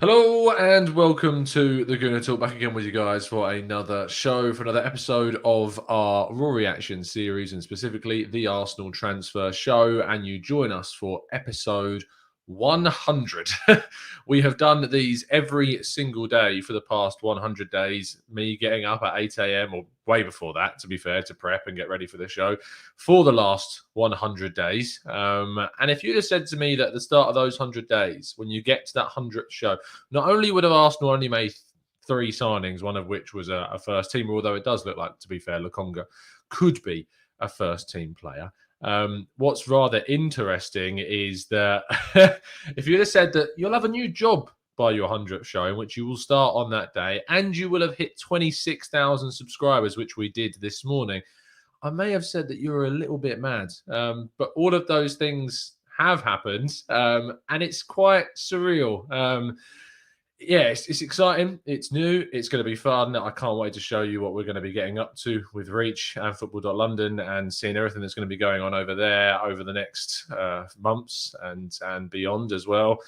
Hello and welcome to the Gooner Talk. Back again with you guys for another show, for another episode of our Raw Reaction series, and specifically the Arsenal transfer show. And you join us for episode 100. We have done these every single day for the past 100 days. Me getting up at 8 a.m. or way before that, to be fair, to prep and get ready for the show for the last 100 days. And if you'd have said to me that at the start of those 100 days, when you get to that 100th show, not only would have Arsenal only made 3 signings, one of which was a first teamer, although it does look like, to be fair, Lokonga could be a first team player. What's rather interesting is that if you'd have said that you'll have a new job by your 100th show, in which you will start on that day, and you will have hit 26,000 subscribers, which we did this morning, I may have said that you were a little bit mad. But all of those things have happened, and it's quite surreal. Yeah, it's exciting. It's new. It's going to be fun. I can't wait to show you what we're going to be getting up to with Reach and Football.London and seeing everything that's going to be going on over there over the next months and beyond as well.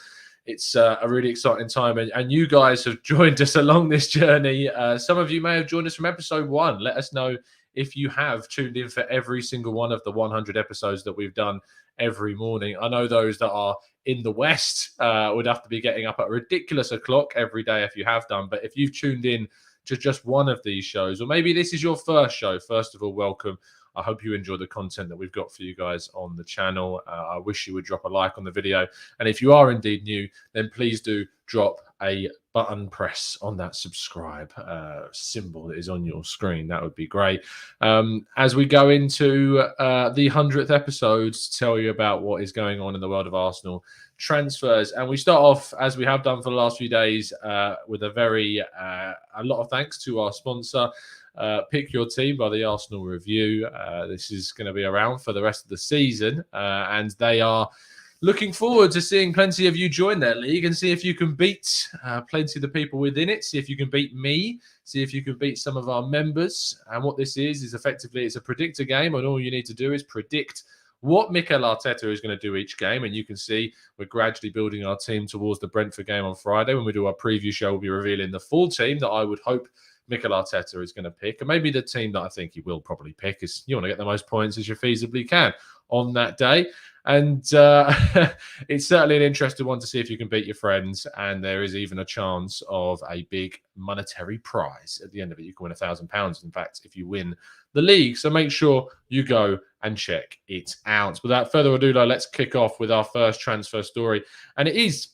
It's a really exciting time, and you guys have joined us along this journey. Some of you may have joined us from episode 1. Let us know if you have tuned in for every single one of the 100 episodes that we've done every morning. I know those that are in the West would have to be getting up at a ridiculous o'clock every day if you have done. But if you've tuned in to just one of these shows, or maybe this is your first show, first of all, welcome. I hope you enjoy the content that we've got for you guys on the channel. I wish you would drop a like on the video. And if you are indeed new, then please do drop a button press on that subscribe symbol that is on your screen. That would be great. As we go into the 100th episode to tell you about what is going on in the world of Arsenal transfers, and we start off, as we have done for the last few days, with a lot of thanks to our sponsor, Pick Your Team by the Arsenal Review. This is going to be around for the rest of the season, and they are looking forward to seeing plenty of you join their league and see if you can beat plenty of the people within it. See if you can beat me. See if you can beat some of our members. And what this is effectively, it's a predictor game, and all you need to do is predict what Mikel Arteta is going to do each game. And you can see we're gradually building our team towards the Brentford game on Friday. When we do our preview show, we'll be revealing the full team that I would hope Mikel Arteta is going to pick. And maybe the team that I think he will probably pick is you want to get the most points as you feasibly can on that day. And it's certainly an interesting one to see if you can beat your friends. And there is even a chance of a big monetary prize at the end of it. You can win £1,000, in fact, if you win the league. So make sure you go and check it out. Without further ado, though, let's kick off with our first transfer story. And it is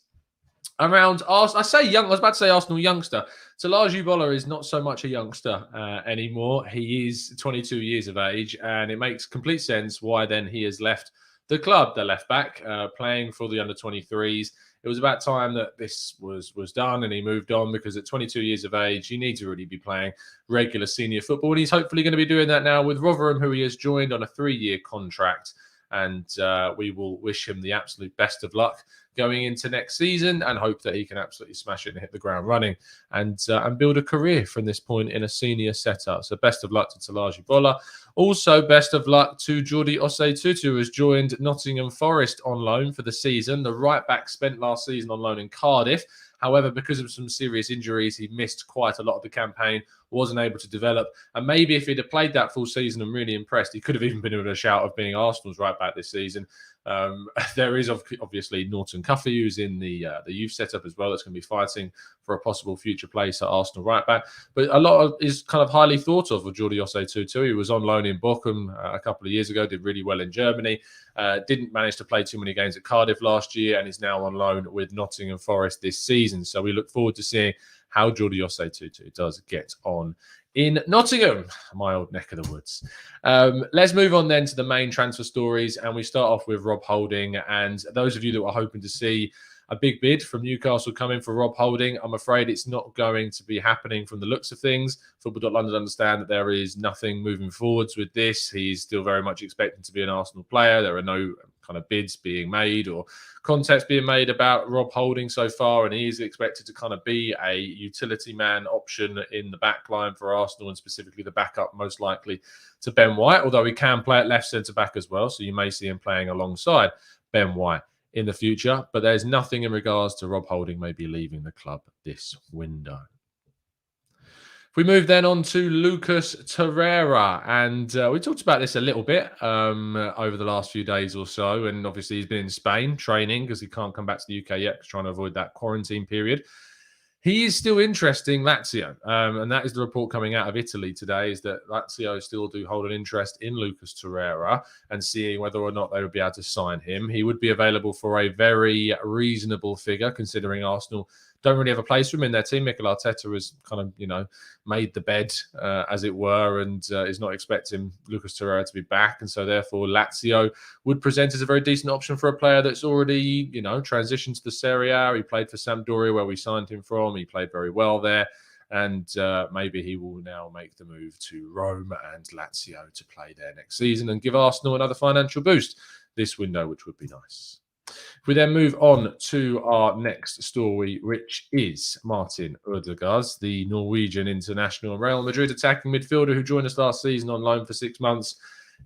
around Arsenal. I was about to say Arsenal youngster. Bola is not so much a youngster anymore. He is 22 years of age, and it makes complete sense why then he has left the club, the left back, playing for the under-23s. It was about time that this was done and he moved on, because at 22 years of age, you need to really be playing regular senior football. And he's hopefully going to be doing that now with Rotherham, who he has joined on a 3-year contract. And we will wish him the absolute best of luck going into next season, and hope that he can absolutely smash it and hit the ground running and build a career from this point in a senior setup. So best of luck to Bola. Also, best of luck to Jordi Osei-Tutu, who has joined Nottingham Forest on loan for the season. The right back spent last season on loan in Cardiff. However, because of some serious injuries, he missed quite a lot of the campaign, wasn't able to develop. And maybe if he'd have played that full season and really impressed, he could have even been in a shout of being Arsenal's right back this season. There is obviously Norton Cuffy, who's in the youth setup as well, that's going to be fighting for a possible future place at Arsenal right back. But a lot of is kind of highly thought of with Jordi Osei-Tutu. He was on loan in Bochum a couple of years ago, did really well in Germany. Didn't manage to play too many games at Cardiff last year, and is now on loan with Nottingham Forest this season. So we look forward to seeing how Jordi Osei-Tutu does get on in Nottingham, my old neck of the woods. Let's move on then to the main transfer stories, and we start off with Rob Holding. And those of you that were hoping to see a big bid from Newcastle coming for Rob Holding, I'm afraid it's not going to be happening from the looks of things. Football.London understand that there is nothing moving forwards with this. He's still very much expecting to be an Arsenal player. There are no kind of bids being made or contacts being made about Rob Holding so far, and he is expected to kind of be a utility man option in the back line for Arsenal, and specifically the backup most likely to Ben White, although he can play at left centre back as well, so you may see him playing alongside Ben White in the future, but there's nothing in regards to Rob Holding maybe leaving the club this window. If we move then on to Lucas Torreira, and we talked about this a little bit over the last few days or so, and obviously he's been in Spain training because he can't come back to the UK yet, trying to avoid that quarantine period. He is still interesting Lazio, and that is the report coming out of Italy today, is that Lazio still do hold an interest in Lucas Torreira and seeing whether or not they would be able to sign him. He would be available for a very reasonable figure, considering Arsenal don't really have a place for him in their team. Mikel Arteta has kind of, made the bed, as it were, and is not expecting Lucas Torreira to be back. And so therefore Lazio would present as a very decent option for a player that's already, transitioned to the Serie A. He played for Sampdoria, where we signed him from. He played very well there. And maybe he will now make the move to Rome and Lazio to play there next season and give Arsenal another financial boost this window, which would be nice. If we then move on to our next story, which is Martin Odegaard, the Norwegian international and Real Madrid attacking midfielder who joined us last season on loan for 6 months,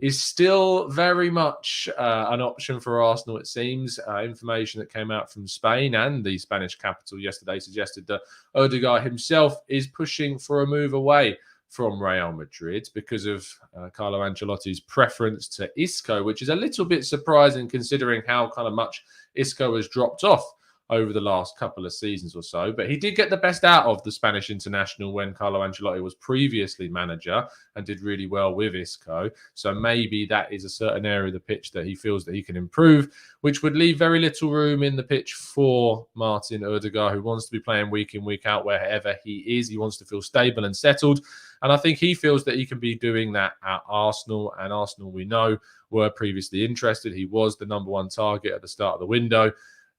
is still very much an option for Arsenal, it seems. Information that came out from Spain and the Spanish capital yesterday suggested that Odegaard himself is pushing for a move away from Real Madrid because of Carlo Ancelotti's preference to Isco, which is a little bit surprising considering how kind of much Isco has dropped off over the last couple of seasons or so. But he did get the best out of the Spanish international when Carlo Ancelotti was previously manager and did really well with Isco. So maybe that is a certain area of the pitch that he feels that he can improve, which would leave very little room in the pitch for Martin Odegaard, who wants to be playing week in, week out, wherever he is. He wants to feel stable and settled. And I think he feels that he can be doing that at Arsenal. And Arsenal, we know, were previously interested. He was the number one target at the start of the window.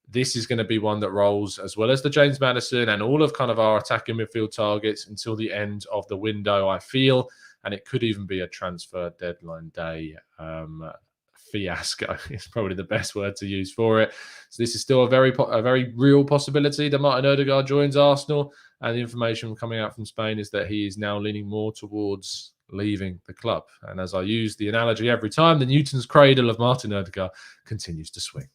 This is going to be one that rolls, as well as the James Maddison and all of kind of our attacking midfield targets, until the end of the window, I feel. And it could even be a transfer deadline day fiasco. It's probably the best word to use for it. So this is still a very real possibility that Martin Odegaard joins Arsenal. And the information coming out from Spain is that he is now leaning more towards leaving the club. And as I use the analogy every time, the Newton's cradle of Martin Odegaard continues to swing.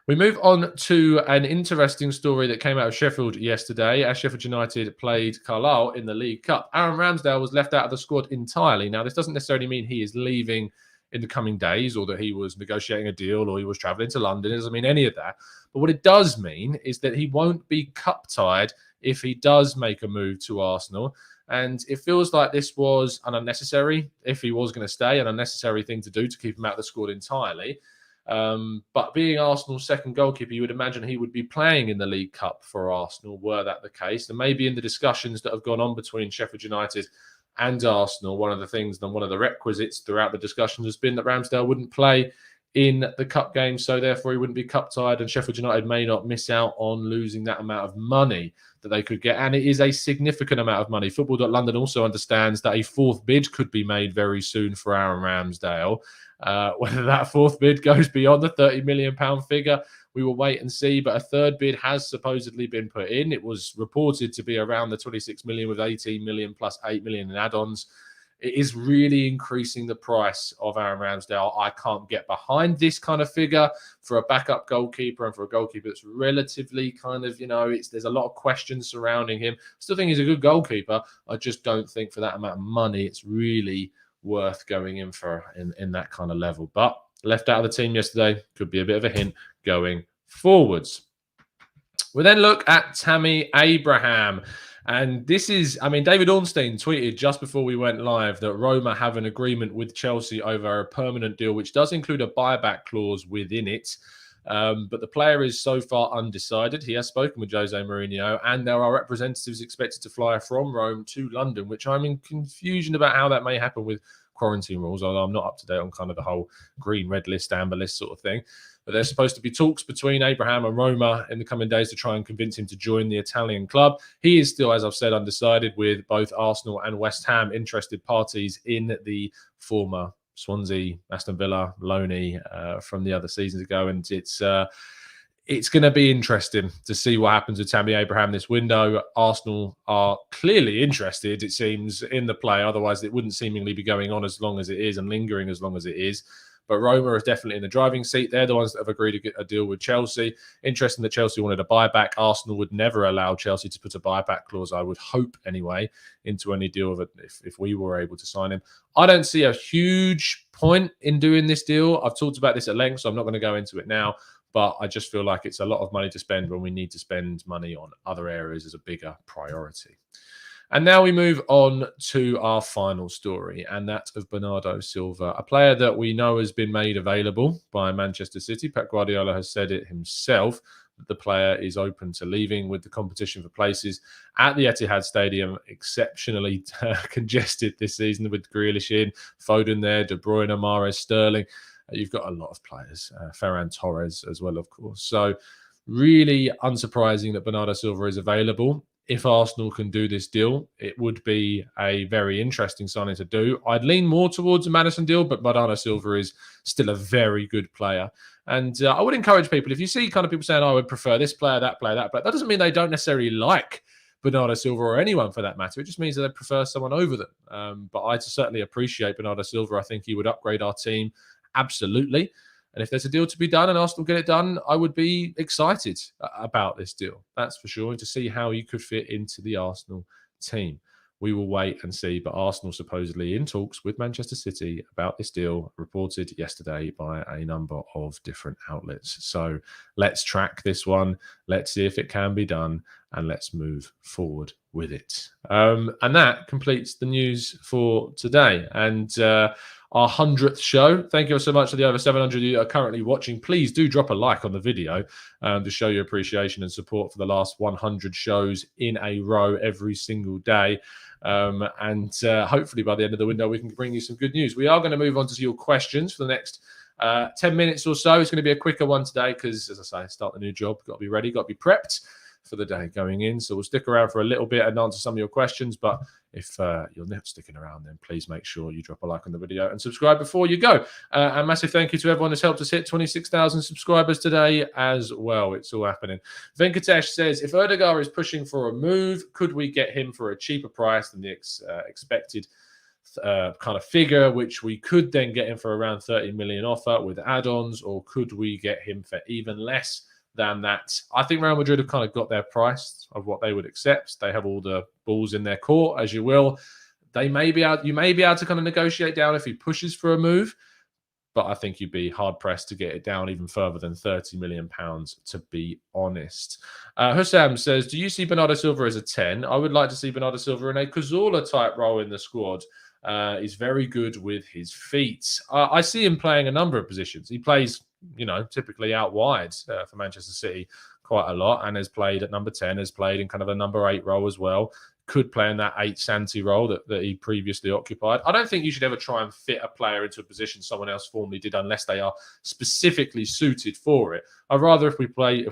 We move on to an interesting story that came out of Sheffield yesterday, as Sheffield United played Carlisle in the League Cup. Aaron Ramsdale was left out of the squad entirely. Now, this doesn't necessarily mean he is leaving in the coming days, or that he was negotiating a deal, or he was travelling to London. It doesn't mean any of that. But what it does mean is that he won't be cup-tied if he does make a move to Arsenal. And it feels like this was an unnecessary, if he was going to stay, an unnecessary thing to do to keep him out of the squad entirely. But being Arsenal's second goalkeeper, you would imagine he would be playing in the League Cup for Arsenal, were that the case. And maybe in the discussions that have gone on between Sheffield United and Arsenal, one of the things and one of the requisites throughout the discussions has been that Ramsdale wouldn't play in the cup game, so therefore he wouldn't be cup tied, and Sheffield United may not miss out on losing that amount of money that they could get. And it is a significant amount of money. Football.London also understands that a fourth bid could be made very soon for Aaron Ramsdale. Whether that fourth bid goes beyond the £30 million figure, we will wait and see. But a third bid has supposedly been put in. It was reported to be around the 26 million, with 18 million plus 8 million in add-ons. It is really increasing the price of Aaron Ramsdale. I can't get behind this kind of figure for a backup goalkeeper, and for a goalkeeper that's relatively kind of, there's a lot of questions surrounding him. Still think he's a good goalkeeper. I just don't think for that amount of money it's really worth going in for in that kind of level. But left out of the team yesterday could be a bit of a hint going forwards. We then look at Tammy Abraham. And this is, David Ornstein tweeted just before we went live that Roma have an agreement with Chelsea over a permanent deal, which does include a buyback clause within it. But the player is so far undecided. He has spoken with Jose Mourinho, and there are representatives expected to fly from Rome to London, which I'm in confusion about how that may happen with quarantine rules, although I'm not up to date on kind of the whole green, red list, amber list sort of thing. But there's supposed to be talks between Abraham and Roma in the coming days to try and convince him to join the Italian club. He is still, as I've said, undecided, with both Arsenal and West Ham interested parties in the former Swansea, Aston Villa, Loney from the other seasons ago. And it's going to be interesting to see what happens with Tammy Abraham this window. Arsenal are clearly interested, it seems, in the play. Otherwise, it wouldn't seemingly be going on as long as it is and lingering as long as it is. but Roma are definitely in the driving seat. They're the ones that have agreed to get a deal with Chelsea. Interesting that Chelsea wanted a buyback. Arsenal would never allow Chelsea to put a buyback clause, I would hope anyway, into any deal of it if we were able to sign him. I don't see a huge point in doing this deal. I've talked about this at length, so I'm not going to go into it now. But I just feel like it's a lot of money to spend when we need to spend money on other areas as a bigger priority. And now we move on to our final story, and that of Bernardo Silva, a player that we know has been made available by Manchester City. Pep Guardiola has said it himself that the player is open to leaving, with the competition for places at the Etihad Stadium exceptionally congested this season, with Grealish in, Foden there, De Bruyne, Mahrez, Sterling. You've got a lot of players, Ferran Torres as well, of course. So really unsurprising that Bernardo Silva is available. If Arsenal can do this deal, it would be a very interesting signing to do. I'd lean more towards a Maddison deal, but Bernardo Silva is still a very good player. And I would encourage people, if you see kind of people saying, I would prefer this player, that player, that player, that doesn't mean they don't necessarily like Bernardo Silva or anyone for that matter. It just means that they prefer someone over them. But I certainly appreciate Bernardo Silva. I think he would upgrade our team. Absolutely. And if there's a deal to be done and Arsenal get it done, I would be excited about this deal. That's for sure. And to see how he could fit into the Arsenal team. We will wait and see. But Arsenal supposedly in talks with Manchester City about this deal, reported yesterday by a number of different outlets. So let's track this one. Let's see if it can be done. And let's move forward with it. And that completes the news for today. And our 100th show. Thank you so much to the over 700 of you that are currently watching. Please do drop a like on the video to show your appreciation and support for the last 100 shows in a row every single day. And hopefully by the end of the window, we can bring you some good news. We are going to move on to your questions for the next 10 minutes or so. It's going to be a quicker one today because, as I say, start the new job. Got to be ready, got to be prepped for the day going in. So we'll stick around for a little bit and answer some of your questions. But if you're not sticking around, then please make sure you drop a like on the video and subscribe before you go. And massive thank you to everyone that's helped us hit 26,000 subscribers today as well. It's all happening. Venkatesh says, if Odegaard is pushing for a move, could we get him for a cheaper price than the expected kind of figure, which we could then get him for around 30 million offer with add-ons, or could we get him for even less than that? I think Real Madrid have kind of got their price of what they would accept. They have all the balls in their court, as you will. You may be able to kind of negotiate down if he pushes for a move, but I think you'd be hard pressed to get it down even further than £30 million, to be honest. Hussam says, do you see Bernardo Silva as a 10? I would like to see Bernardo Silva in a Cazorla type role in the squad. He's very good with his feet. I see him playing a number of positions. He plays, typically out wide for Manchester City quite a lot, and has played at number 10, has played in kind of a number 8 role as well. Could play in that 8 Santi role that he previously occupied. I don't think you should ever try and fit a player into a position someone else formerly did unless they are specifically suited for it. I'd rather if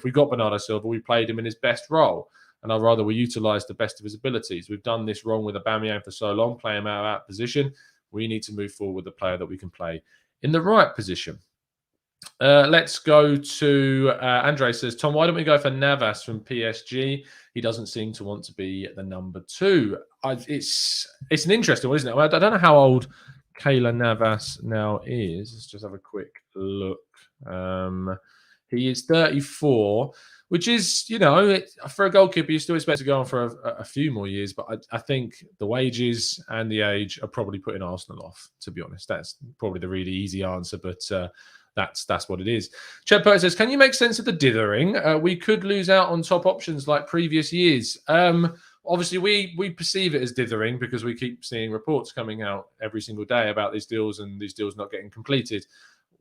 we got Bernardo Silva, we played him in his best role. And I'd rather we utilise the best of his abilities. We've done this wrong with Aubameyang for so long, play him out of that position. We need to move forward with the player that we can play in the right position. Let's go to Andre says, Tom, why don't we go for Navas from PSG? He doesn't seem to want to be the number 2. It's an interesting one, isn't it? Well, I don't know how old Keylor Navas now is. Let's just have a quick look. He is 34, which is, for a goalkeeper, you still expect to go on for a few more years. But I think the wages and the age are probably putting Arsenal off, to be honest. That's probably the really easy answer, but that's what it is. Chet Pert says, can you make sense of the dithering? We could lose out on top options like previous years. Obviously, we perceive it as dithering because we keep seeing reports coming out every single day about these deals and these deals not getting completed.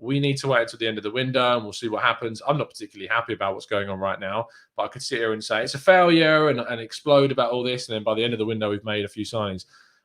We need to wait until the end of the window and we'll see what happens. I'm not particularly happy about what's going on right now, but I could sit here and say it's a failure and explode about all this. And then by the end of the window, we've made a few signings.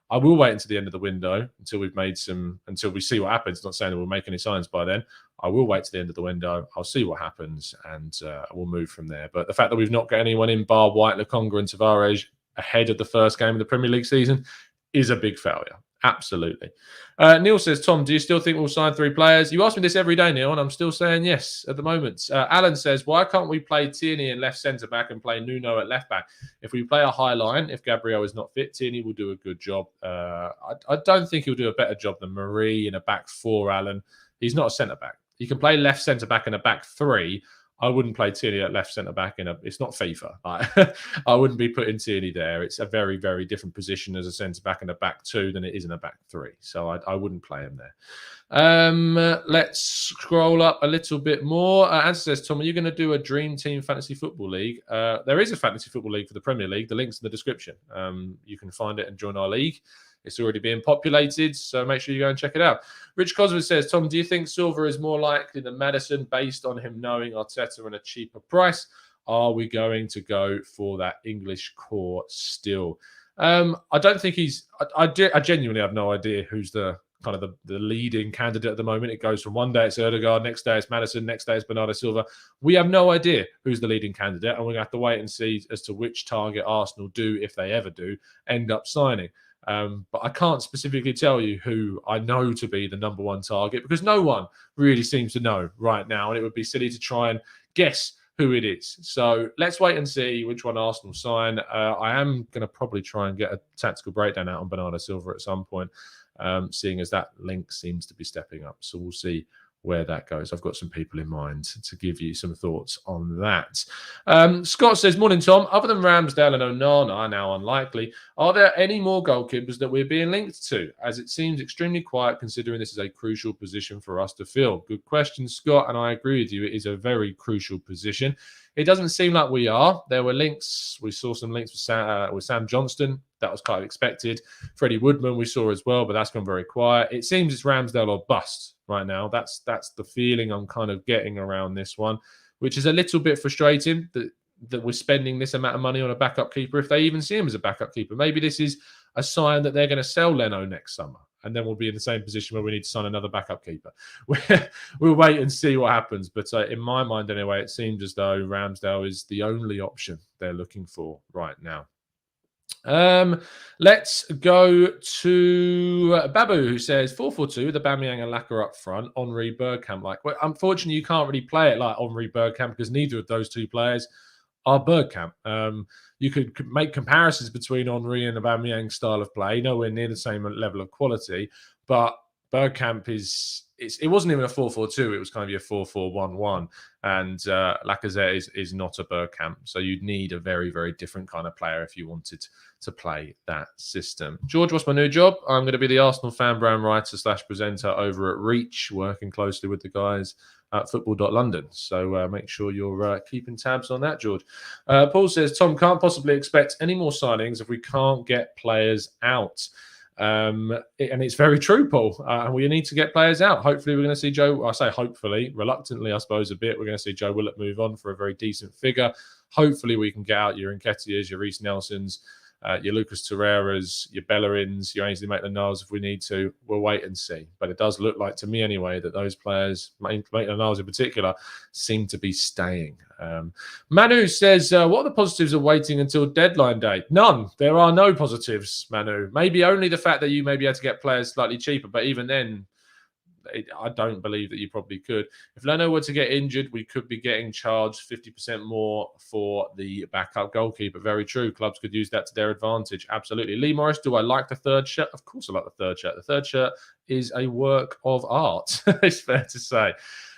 I will wait until the end of the window until we see what happens. Not saying that we'll make any signs by then. I will wait to the end of the window. I'll see what happens and we'll move from there. But the fact that we've not got anyone in bar White, Lokonga and Tavares ahead of the first game of the Premier League season is a big failure. Absolutely. Neil says, Tom, do you still think we'll sign 3 players? You ask me this every day, Neil, and I'm still saying yes at the moment. Alan says, why can't we play Tierney in left centre-back and play Nuno at left-back? If we play a high line, if Gabriel is not fit, Tierney will do a good job. I don't think he'll do a better job than Marie in a back 4, Alan. He's not a centre-back. You can play left centre-back in a back three. I wouldn't play Tierney at left centre-back it's not FIFA. I wouldn't be putting Tierney there. It's a very, very different position as a centre-back in a back two than it is in a back three. So I wouldn't play him there. Let's scroll up a little bit more. As says, Tom, are you going to do a Dream Team Fantasy Football League? There is a Fantasy Football League for the Premier League. The link's in the description. You can find it and join our league. It's already being populated, so make sure you go and check it out. Rich Cosworth says, Tom, do you think Silva is more likely than Maddison based on him knowing Arteta and a cheaper price? Are we going to go for that English core still? I don't think he's... I genuinely have no idea who's the kind of the leading candidate at the moment. It goes from one day it's Odegaard, next day it's Maddison, next day it's Bernardo Silva. We have no idea who's the leading candidate, and we're going to have to wait and see as to which target Arsenal do, if they ever do, end up signing. But I can't specifically tell you who I know to be the number one target because no one really seems to know right now. And it would be silly to try and guess who it is. So let's wait and see which one Arsenal sign. I am going to probably try and get a tactical breakdown out on Bernardo Silva at some point, seeing as that link seems to be stepping up. So we'll see where that goes. I've got some people in mind to give you some thoughts on that. Scott says, morning, Tom. Other than Ramsdale and Onana, now unlikely, are there any more goalkeepers that we're being linked to? As it seems extremely quiet considering this is a crucial position for us to fill. Good question, Scott, and I agree with you. It is a very crucial position. It doesn't seem like we are. There were links. We saw some links with Sam Johnston. That was kind of expected. Freddie Woodman we saw as well, but that's gone very quiet. It seems it's Ramsdale or bust right now. That's the feeling I'm kind of getting around this one, which is a little bit frustrating that we're spending this amount of money on a backup keeper if they even see him as a backup keeper. Maybe this is a sign that they're going to sell Leno next summer, and then we'll be in the same position where we need to sign another backup keeper. We'll wait and see what happens. But in my mind, anyway, it seems as though Ramsdale is the only option they're looking for right now. Let's go to Babu, who says 4-4-2 with Aubameyang and Laka up front, Henry, Bergkamp. Well, unfortunately, you can't really play it like Henry, Bergkamp because neither of those two players are Bergkamp. You could make comparisons between Henry and Aubameyang's style of play, nowhere near the same level of quality, but Bergkamp it wasn't even a 4-4-2. It was kind of your 4-4-1-1. And Lacazette is not a Bergkamp. So you'd need a very, very different kind of player if you wanted to play that system. George, what's my new job? I'm going to be the Arsenal fan brand writer / presenter over at Reach, working closely with the guys at football.london. So make sure you're keeping tabs on that, George. Paul says, Tom, can't possibly expect any more signings if we can't get players out. And it's very true, Paul. We need to get players out. Hopefully, we're going to see Joe. I say hopefully, reluctantly, I suppose a bit. We're going to see Joe Willett move on for a very decent figure. Hopefully, we can get out your Nketiahs, your Reece Nelsons, your Lucas Torreiras, your Bellerins, your Ainsley Maitland-Niles if we need to. We'll wait and see. But it does look like to me anyway that those players, Maitland-Niles in particular, seem to be staying. Manu says, what are the positives of waiting until deadline day? None. There are no positives, Manu. Maybe only the fact that you may be able to get players slightly cheaper. But even then, I don't believe that you probably could. If Leno were to get injured, we could be getting charged 50% more for the backup goalkeeper. Very true. Clubs could use that to their advantage. Absolutely. Lee Morris, do I like the third shirt? Of course I like the third shirt. The third shirt is a work of art, it's fair to say.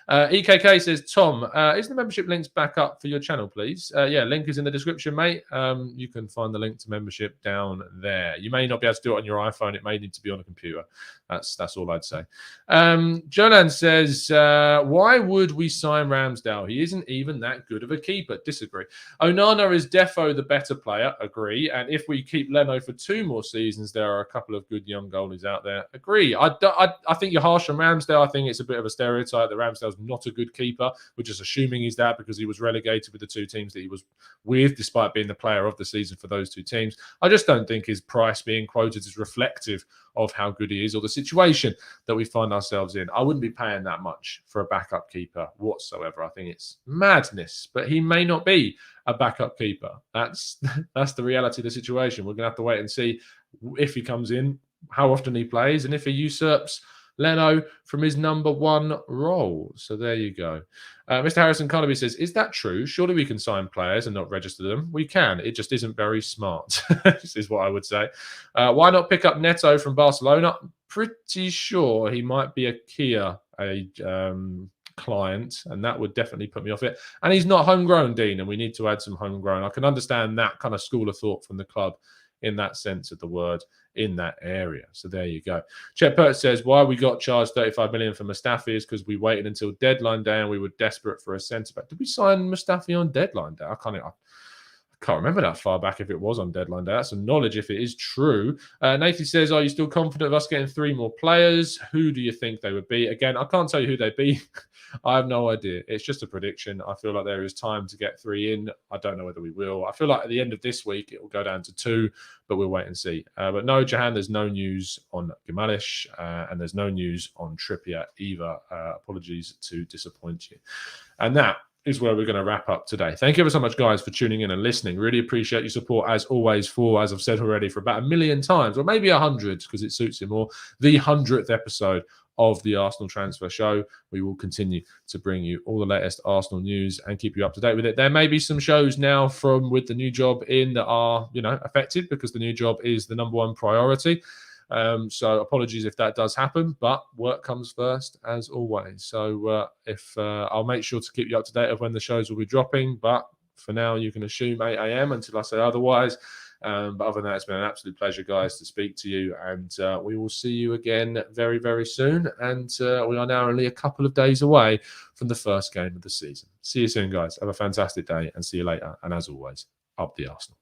EKK says, Tom, is the membership links back up for your channel, please? Yeah, link is in the description, mate. You can find the link to membership down there. You may not be able to do it on your iPhone. It may need to be on a computer. That's all I'd say. Jolan says, why would we sign Ramsdale? He isn't even that good of a keeper. Disagree. Onana is defo the better player. Agree. And if we keep Leno for 2 more seasons, there are a couple of good young goalies out there. Agree. I think you're harsh on Ramsdale. I think it's a bit of a stereotype that Ramsdale's not a good keeper. We're just assuming he's that because he was relegated with the 2 teams that he was with, despite being the player of the season for those 2 teams. I just don't think his price being quoted is reflective of how good he is or the situation that we find ourselves in. I wouldn't be paying that much for a backup keeper whatsoever. I think it's madness, but he may not be a backup keeper. That's the reality of the situation. We're going to have to wait and see if he comes in, how often he plays, and if he usurps Leno from his number 1 role. So there you go. Mr. Harrison Carnaby says, is that true? Surely we can sign players and not register them. We can. It just isn't very smart. This is what I would say. Why not pick up Neto from Barcelona? Pretty sure he might be a Kia a client, and that would definitely put me off it. And he's not homegrown, Dean, and we need to add some homegrown. I can understand that kind of school of thought from the club in that sense of the word in that area. So there you go. Chet Pert says, why we got charged 35 million for Mustafi is because we waited until deadline day and we were desperate for a centre back. Did we sign Mustafi on deadline day? I can't remember that far back if it was on deadline day. That's some knowledge if it is true. Nathan says, are you still confident of us getting 3 more players? Who do you think they would be? Again, I can't tell you who they'd be. I have no idea. It's just a prediction. I feel like there is time to get 3 in. I don't know whether we will. I feel like at the end of this week, it will go down to 2, but we'll wait and see. But no, Jahan, there's no news on Gimalish, and there's no news on Trippier either. Apologies to disappoint you. And that is where we're going to wrap up today. Thank you ever so much, guys, for tuning in and listening. Really appreciate your support, as always, for, as I've said already, for about 1 million times, or maybe 100, because it suits you more, the 100th episode of the Arsenal Transfer Show. We will continue to bring you all the latest Arsenal news and keep you up to date with it. There may be some shows now with the new job in that are, affected, because the new job is the #1 priority. So apologies if that does happen, but work comes first, as always. So I'll make sure to keep you up to date of when the shows will be dropping, but for now you can assume 8 a.m. until I say otherwise. But other than that, it's been an absolute pleasure, guys, to speak to you, and we will see you again very, very soon. And we are now only a couple of days away from the first game of the season. See you soon, guys. Have a fantastic day, and see you later. And as always, up the Arsenal.